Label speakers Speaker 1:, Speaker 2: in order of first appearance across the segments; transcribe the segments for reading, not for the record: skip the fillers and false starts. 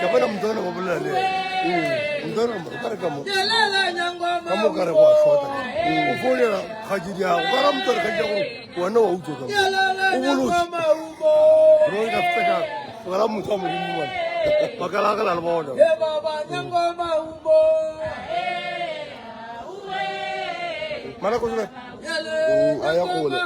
Speaker 1: Kabana mdona mabulale. Mdona mabara kamu. Kamu kare kwa shota. Ufole khajidia ukara mdona khajidia wana wa ujo kamu. Ubulus. Roy kaftaka. Ukara mdona mabulale. Makala kala albaoda.
Speaker 2: Baba nyangoma umbo.
Speaker 1: Mana ko sura? Aya ko wala.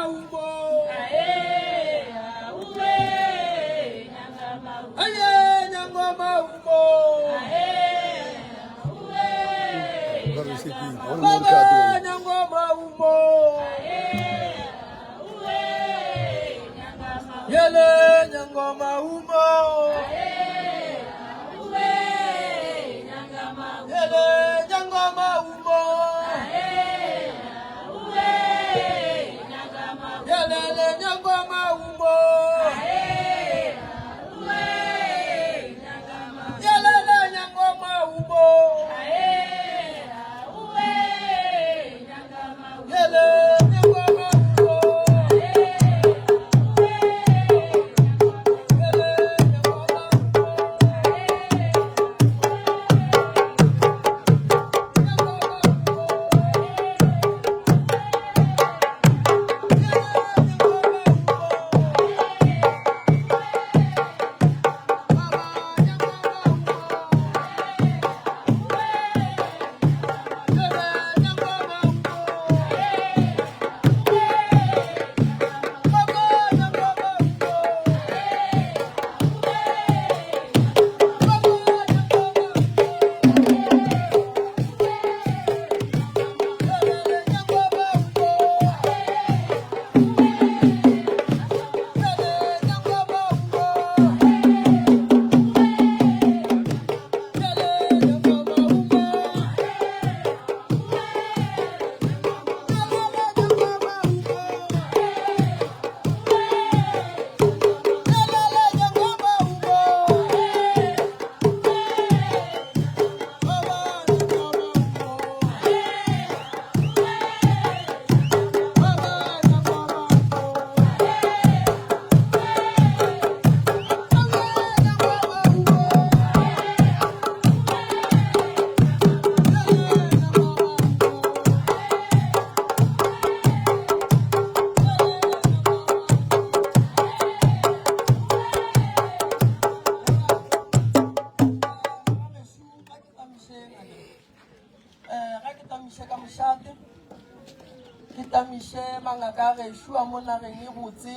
Speaker 1: Mangakare shua mona reni botse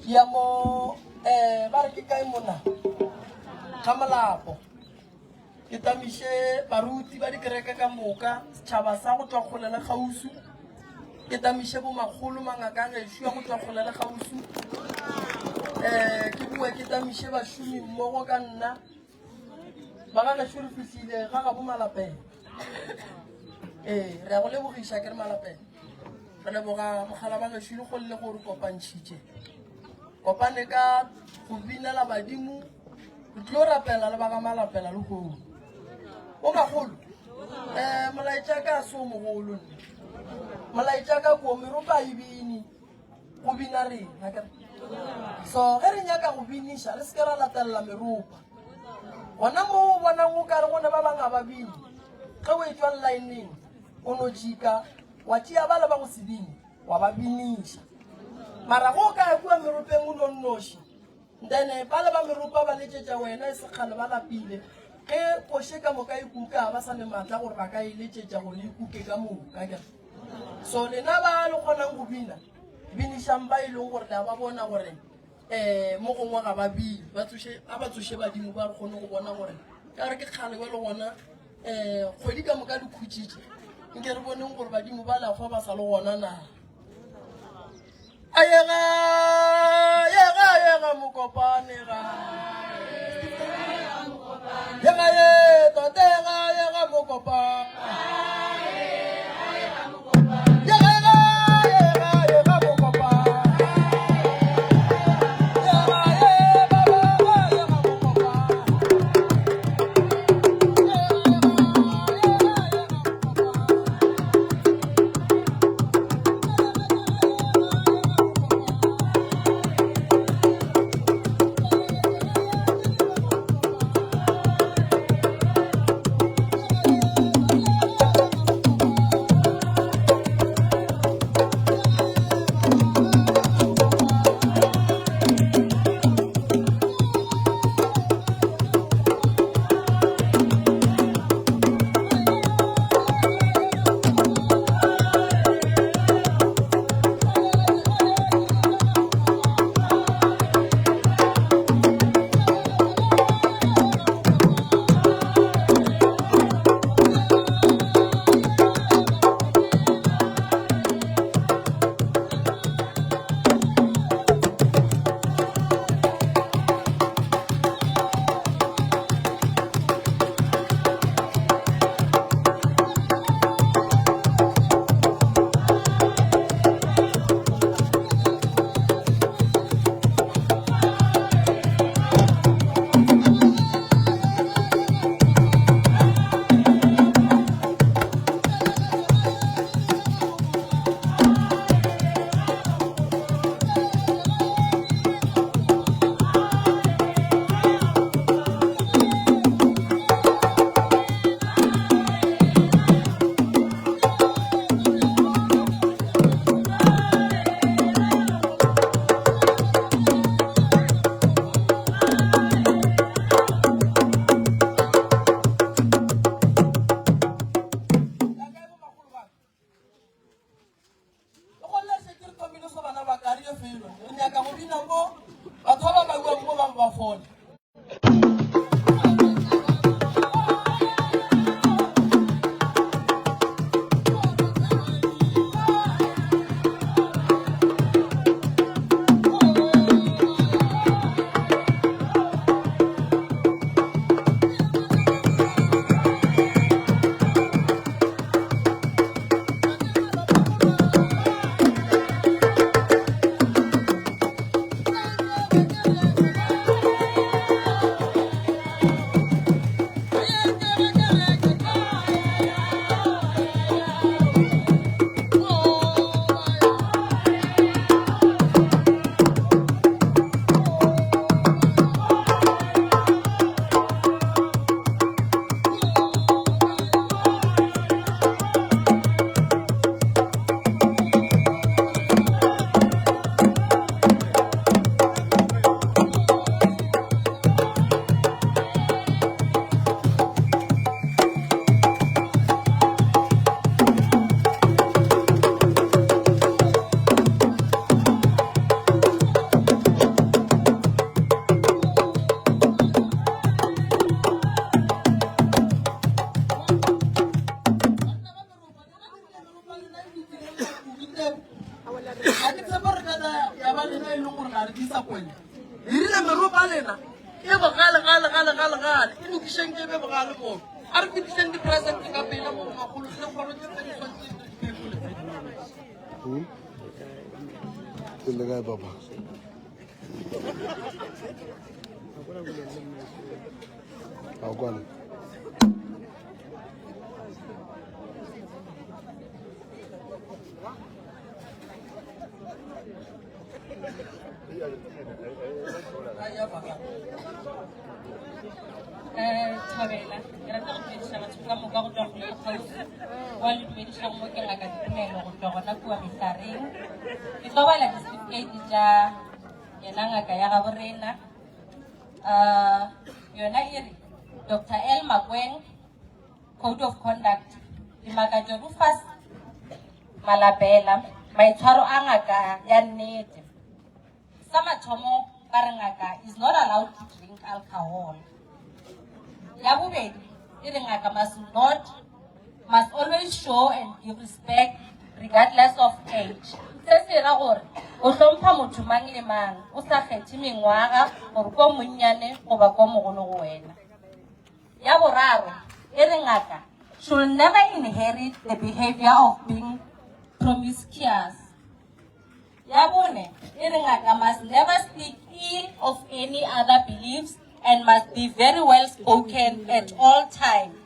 Speaker 1: ya mo ba re ke kae mona kamalapo ke tamishe baruti ba dikereke ka moka tshaba sa go tswa kgolela gausu ke tamishe bo magolo mangakare shua go tswa kgolela gausu ke bua ke tamishe ba shumi mmogo ka nna ba ga le shuri fitile ga ga bo malapeng re a go lebogisha ke re malapeng re boga mogala ba ge shilo go le gore kopantshitše kopane ka go binela badimo go tlo rapela le ba ga malapela le go o magolo molaetša ka so mogolo molaetša ka ko meropa e bini go bina rena so ge re nyaka go biniša re se ke ra latelela meropa gona mo bonang o kare gone ba banga ba bini ge o e tswa line-eng o no jika wa tšea bala ba go sedini wa ba biniša mara go ka bua meropeng o nonnoši then bala ba meropa ba letšetša wena e sekgale ba lapile ge koše ka moka ikuka ba sa le maatla gore ba ka e letšetša gore ikuke ka moka ke so lena ba le kgonang go bina binišang ba e leng gore la ba bona gore mo gongwe ga ba bile ba tsoše badimo ba re kgone go bona gore ka re ke kgale ba le gona kgwedi ka moka di khutšitše nke re boneng gore badimo ba lafa ba sa le gona na ayega mokopane ga yega totega yega mokopane e bogale e lokišeng ke e be bogale mono a re fetišeng di-presente ka pela mo magolo le kgolo tse pedi tshwanetse di phekole
Speaker 3: Tell the guy, Papa. I'll go on.
Speaker 4: Thabela ke rata go dumedisa batho ka moka go tswa go le gaufi wa le dumedisang mo ke ngaka Ditumelo go tswa gona kua Methareng ke tlo bala di-certificate tša yena ngaka ya gabo rena yona e re Dr. L. Makweng Code of Conduct Dimaka tša Rufus Malapela maitshwaro a ngaka ya nnete sa mathomo ba re ngaka is not allowed to drink alcohol. Ya bobedi e re ngaka must always show and give respect regardless of age. Se se ra gore o hlompha motho mang le mang o sa kgethe mengwaga gore ko monnyane goba ko mogolo go wena. Ya boraro e re ngaka should never inherit the behavior of being promiscuous. Ya bone e re ngaka must never speak ill of any other beliefs and must be very well spoken at all times.